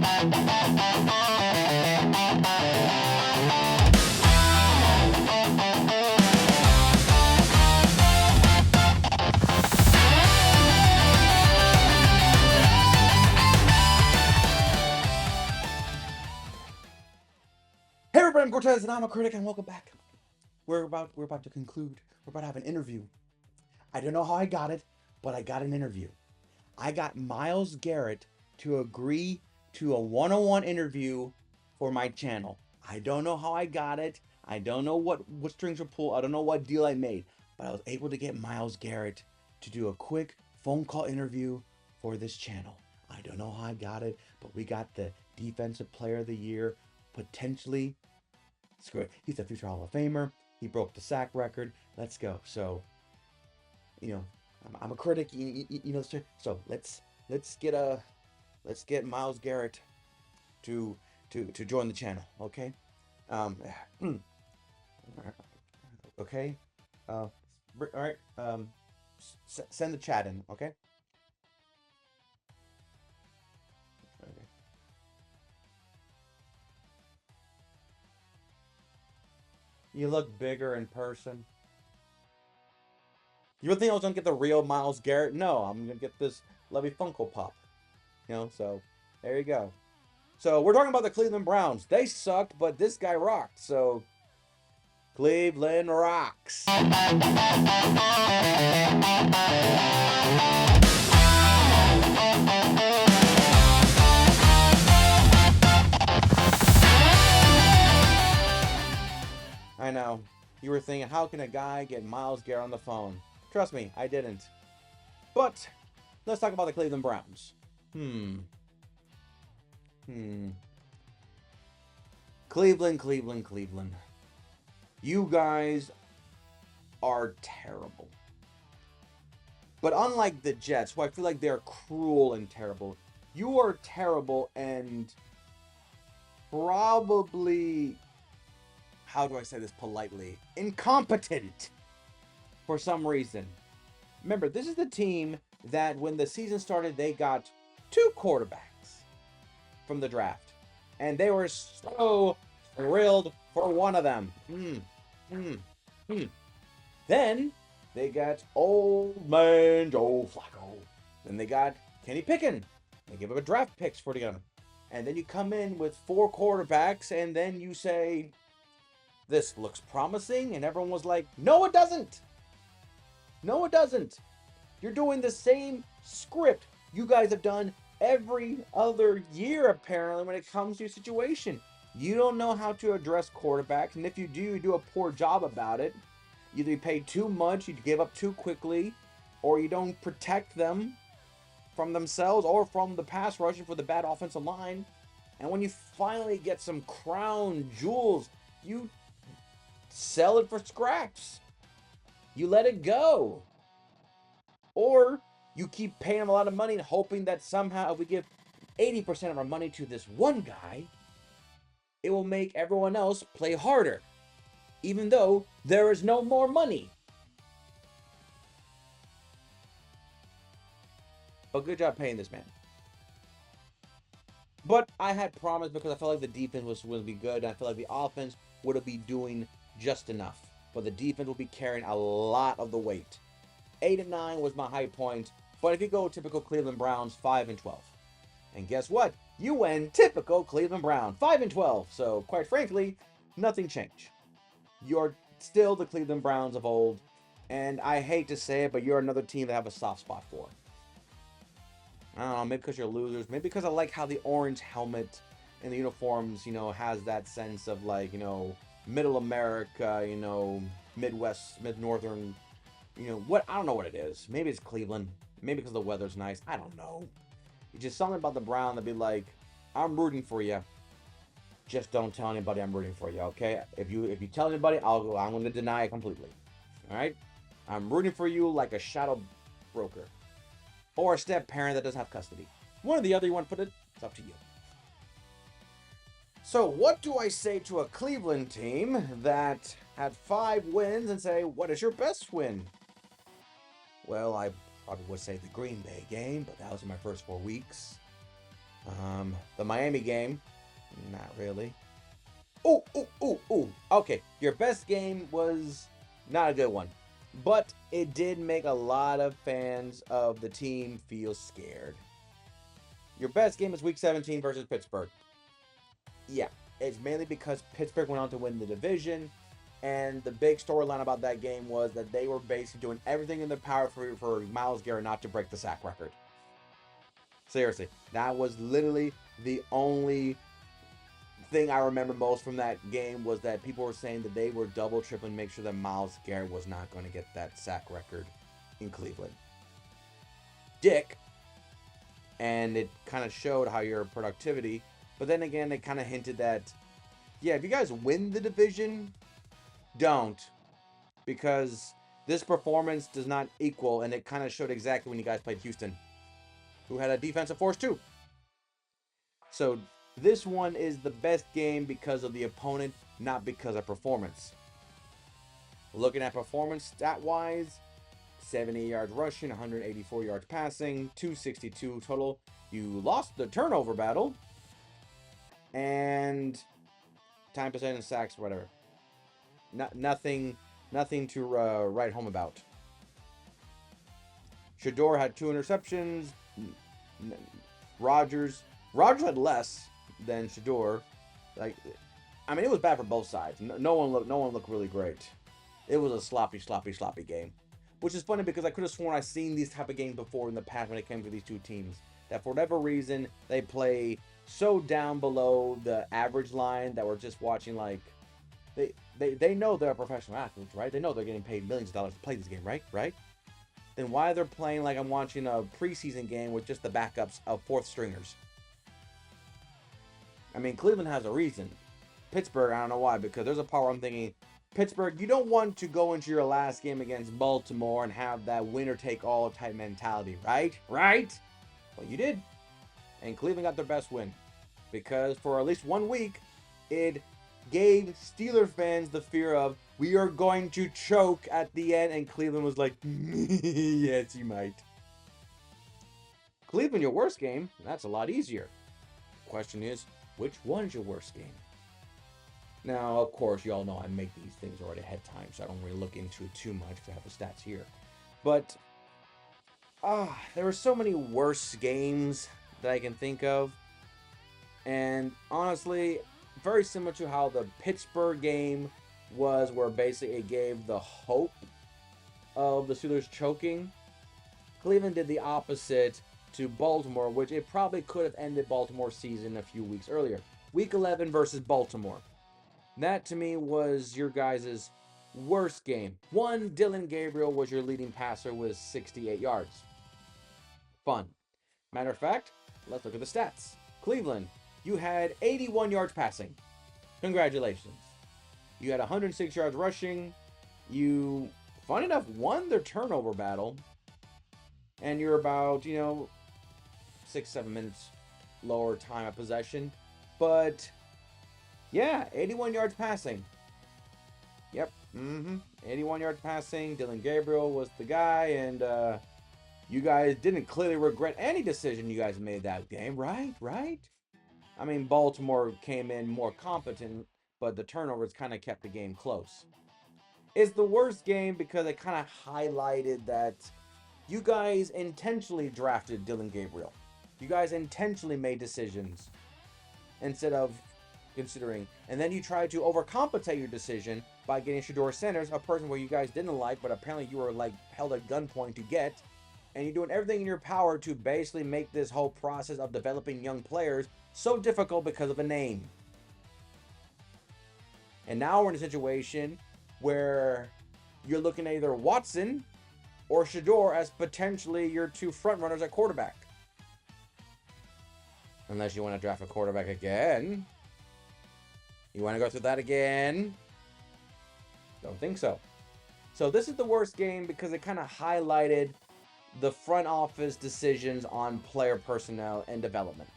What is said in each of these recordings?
Hey everybody, I'm Cortes and I'm a critic, and welcome back. We're about to conclude. We're about to have an interview. I don't know how I got it, but I got an interview. I got Myles Garrett to agree to a one-on-one interview for my channel. I don't know how I got it. I don't know what strings were pulled. I don't know what deal I made, but I was able to get Myles Garrett to do a quick phone call interview for this channel. I don't know how I got it, but we got the Defensive Player of the Year, potentially. Screw it. He's a future Hall of Famer. He broke the sack record. Let's go. So, I'm a critic. So let's get Myles Garrett to join the channel. Okay. Okay. All right. Send the chat in. Okay. Okay. You look bigger in person. You would think I was gonna get the real Myles Garrett? No, I'm gonna get this Levy Funko Pop. So there you go. So we're talking about the Cleveland Browns. They sucked, but this guy rocked. So Cleveland rocks. I know. You were thinking, how can a guy get Myles Garrett on the phone? Trust me, I didn't. But let's talk about the Cleveland Browns. Cleveland. You guys are terrible. But unlike the Jets, who I feel like they're cruel and terrible, you are terrible and probably, how do I say this politely, incompetent for some reason. Remember, this is the team that when the season started, they got 2 quarterbacks from the draft. And they were so thrilled for one of them. Then they got old man Joe Flacco. Then they got Kenny Pickett. They gave up a draft picks for him. And then you come in with 4 quarterbacks, and then you say, this looks promising, and everyone was like, no, it doesn't. No, it doesn't. You're doing the same script you guys have done every other year, apparently, when it comes to your situation. You don't know how to address quarterbacks, and if you do, you do a poor job about it. Either you pay too much, you give up too quickly, or you don't protect them from themselves or from the pass rushing for the bad offensive line. And when you finally get some crown jewels, you sell it for scraps. You let it go. Or you keep paying them a lot of money and hoping that somehow if we give 80% of our money to this one guy, it will make everyone else play harder, even though there is no more money. But good job paying this man. But I had promised, because I felt like the defense was going to be good, and I felt like the offense would be doing just enough. But the defense will be carrying a lot of the weight. 8-9 was my high point. But if you go typical Cleveland Browns, 5-12. And guess what? You win typical Cleveland Brown, 5-12. So quite frankly, nothing changed. You're still the Cleveland Browns of old. And I hate to say it, but you're another team that I have a soft spot for. I don't know, maybe because you're losers. Maybe because I like how the orange helmet and the uniforms, has that sense of like, middle America, Midwest, mid-northern, what? I don't know what it is. Maybe it's Cleveland. Maybe because the weather's nice. I don't know. It's just something about the Brown that be like, I'm rooting for you. Just don't tell anybody I'm rooting for you, okay? If you tell anybody, I'm going to deny it completely. All right? I'm rooting for you like a shadow broker. Or a step-parent that doesn't have custody. One or the other you want to put it, it's up to you. So what do I say to a Cleveland team that had 5 wins and say, what is your best win? Well, I probably would say the Green Bay game, but that was in my first 4 weeks. The Miami game, not really. Ooh. Okay, your best game was not a good one, but it did make a lot of fans of the team feel scared. Your best game is Week 17 versus Pittsburgh. Yeah, it's mainly because Pittsburgh went on to win the division, and the big storyline about that game was that they were basically doing everything in their power for Myles Garrett not to break the sack record. Seriously, that was literally the only thing I remember most from that game was that people were saying that they were double, tripling, make sure that Myles Garrett was not going to get that sack record in Cleveland. Dick, and it kind of showed how your productivity, but then again, it kind of hinted that, yeah, if you guys win the division, don't, because this performance does not equal, and it kind of showed exactly when you guys played Houston, who had a defensive force too. So this one is the best game because of the opponent, not because of performance. Looking at performance stat-wise, 70 yards rushing, 184 yards passing, 262 total. You lost the turnover battle, and time percent in sacks, whatever. Nothing to write home about. Shador had 2 interceptions. Rodgers had less than Shador. Like, I mean, it was bad for both sides. No one looked really great. It was a sloppy game, which is funny because I could have sworn I've seen these type of games before in the past when it came to these two teams. That for whatever reason they play so down below the average line that we're just watching like they know they're professional athletes, right? They know they're getting paid millions of dollars to play this game, right? Then why they're playing like I'm watching a preseason game with just the backups of 4th stringers? I mean, Cleveland has a reason. Pittsburgh, I don't know why, because there's a part where I'm thinking, Pittsburgh, you don't want to go into your last game against Baltimore and have that winner-take-all type mentality, right? Well, you did. And Cleveland got their best win. Because for at least 1 week, it gave Steeler fans the fear of, we are going to choke at the end, and Cleveland was like, yes, you might. Cleveland, your worst game, that's a lot easier. Question is, which one is your worst game? Now, of course, you all know I make these things already ahead of time, so I don't really look into it too much because I have the stats here. But, there were so many worse games that I can think of. And honestly, very similar to how the Pittsburgh game was, where basically it gave the hope of the Steelers choking. Cleveland did the opposite to Baltimore, which it probably could have ended Baltimore's season a few weeks earlier. Week 11 versus Baltimore. That to me was your guys' worst game. One, Dylan Gabriel was your leading passer with 68 yards. Fun. Matter of fact, let's look at the stats. Cleveland, you had 81 yards passing. Congratulations. You had 106 yards rushing. You, fun enough, won their turnover battle. And you're about, 6-7 minutes lower time of possession. But, yeah, 81 yards passing. Yep. 81 yards passing. Dylan Gabriel was the guy. And you guys didn't clearly regret any decision you guys made that game, right? I mean, Baltimore came in more competent, but the turnovers kind of kept the game close. It's the worst game because it kind of highlighted that you guys intentionally drafted Dylan Gabriel. You guys intentionally made decisions instead of considering. And then you tried to overcompensate your decision by getting Shador Sanders, a person where you guys didn't like, but apparently you were like held at gunpoint to get. And you're doing everything in your power to basically make this whole process of developing young players so difficult because of a name. And now we're in a situation where you're looking at either Watson or Shador as potentially your 2 front runners at quarterback. Unless you want to draft a quarterback again. You want to go through that again? Don't think so. So this is the worst game because it kind of highlighted the front office decisions on player personnel and development.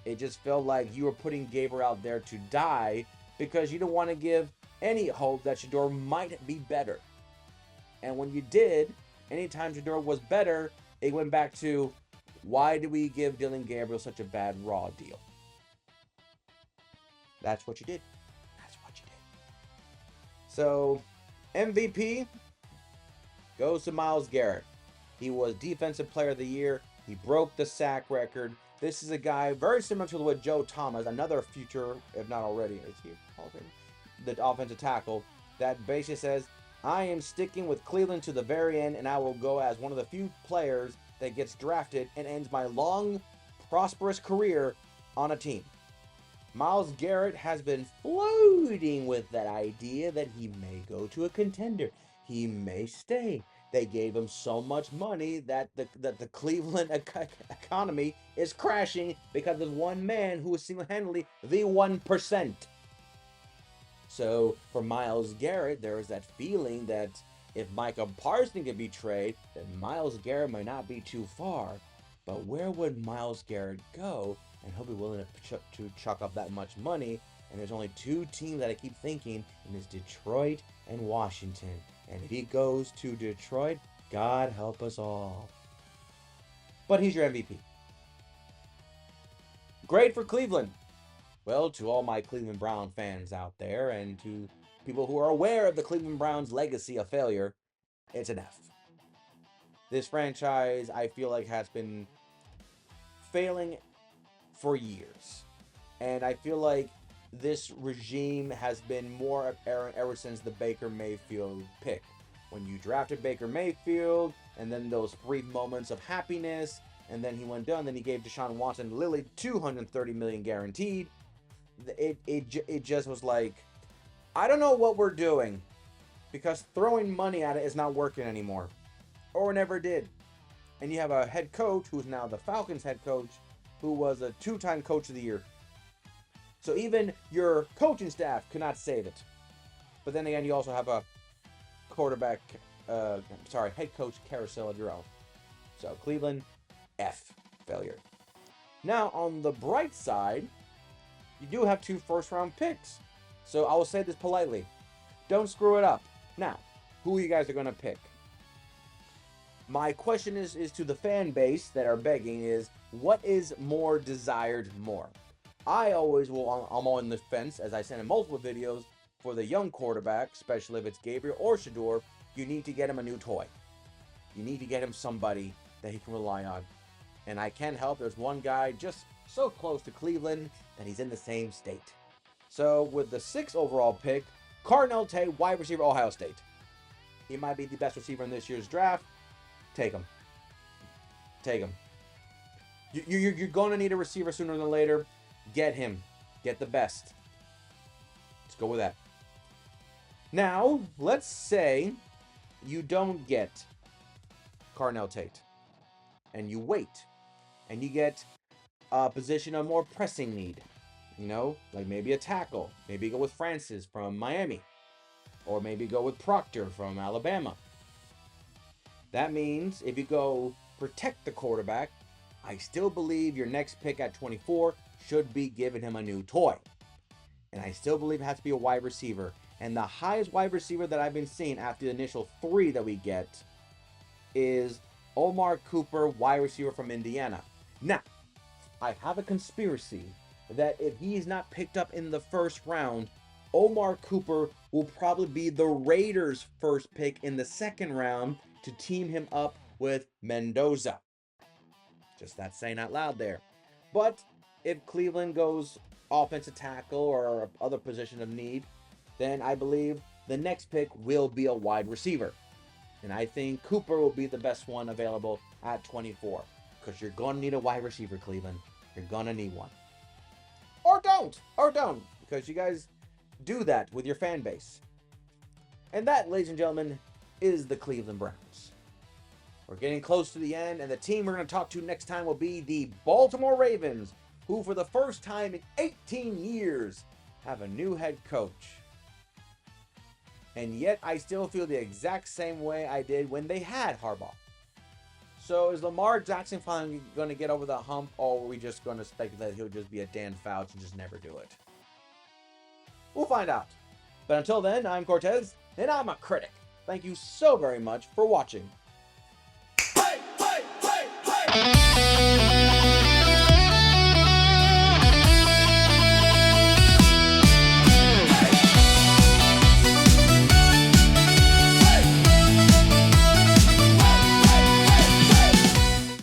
It just felt like you were putting Gabriel out there to die because you didn't want to give any hope that Shador might be better. And when you did, anytime Shador was better, it went back to, Why did we give Dylan Gabriel such a bad Raw deal? That's what you did. That's what you did. So, MVP goes to Myles Garrett. He was Defensive Player of the Year. He broke the sack record. This is a guy very similar to what Joe Thomas, another future, if not already, is he the offensive tackle, that basically says, I am sticking with Cleveland to the very end, and I will go as one of the few players that gets drafted and ends my long, prosperous career on a team. Myles Garrett has been floating with that idea that he may go to a contender. He may stay. They gave him so much money that the Cleveland economy is crashing because of one man who is single-handedly the 1%. So for Myles Garrett, there is that feeling that if Micah Parsons can be traded, then Myles Garrett might not be too far. But where would Myles Garrett go? And he'll be willing to chuck up that much money. And there's only two teams that I keep thinking, and it's Detroit and Washington. And if he goes to Detroit, God help us all. But he's your MVP. Great for Cleveland. Well, to all my Cleveland Brown fans out there, and to people who are aware of the Cleveland Browns' legacy of failure, it's an F. This franchise, I feel like, has been failing for years. And I feel like this regime has been more apparent ever since the Baker Mayfield pick. When you drafted Baker Mayfield, and then those brief moments of happiness, and then he went down, then he gave Deshaun Watson literally $230 million guaranteed. It just was like, I don't know what we're doing, because throwing money at it is not working anymore, or never did. And you have a head coach who's now the Falcons head coach, who was a 2-time coach of the year. So even your coaching staff could not save it. But then again, you also have a head coach carousel of your own. So Cleveland, F, failure. Now on the bright side, you do have 2 first-round picks. So I will say this politely. Don't screw it up. Now, who you guys are going to pick? My question is to the fan base that are begging is, what is more desired more? I'm on the fence, as I said in multiple videos, for the young quarterback, especially if it's Gabriel or Shador, you need to get him a new toy. You need to get him somebody that he can rely on. And I can't help, there's one guy just so close to Cleveland that he's in the same state. So with the 6th overall pick, Cortes Tate, wide receiver, Ohio State. He might be the best receiver in this year's draft. Take him. Take him. You're going to need a receiver sooner than later. Get him. Get the best. Let's go with that. Now, let's say you don't get Cortes Tate. And you wait. And you get a position of more pressing need. You know, like maybe a tackle. Maybe go with Francis from Miami. Or maybe go with Proctor from Alabama. That means if you go protect the quarterback, I still believe your next pick at 24 should be giving him a new toy. And I still believe it has to be a wide receiver. And the highest wide receiver that I've been seeing after the initial 3 that we get is Omar Cooper, wide receiver from Indiana. Now, I have a conspiracy that if he is not picked up in the first round, Omar Cooper will probably be the Raiders' first pick in the second round to team him up with Mendoza. Just that saying out loud there. But if Cleveland goes offensive tackle or other position of need, then I believe the next pick will be a wide receiver. And I think Cooper will be the best one available at 24. Because you're going to need a wide receiver, Cleveland. You're going to need one. Or don't. Because you guys do that with your fan base. And that, ladies and gentlemen, is the Cleveland Browns. We're getting close to the end, and the team we're going to talk to next time will be the Baltimore Ravens, who for the first time in 18 years have a new head coach. And yet I still feel the exact same way I did when they had Harbaugh. So is Lamar Jackson finally going to get over the hump, or are we just going to speculate he'll just be a Dan Fouts and just never do it? We'll find out. But until then, I'm Cortez, and I'm a critic. Thank you so very much for watching.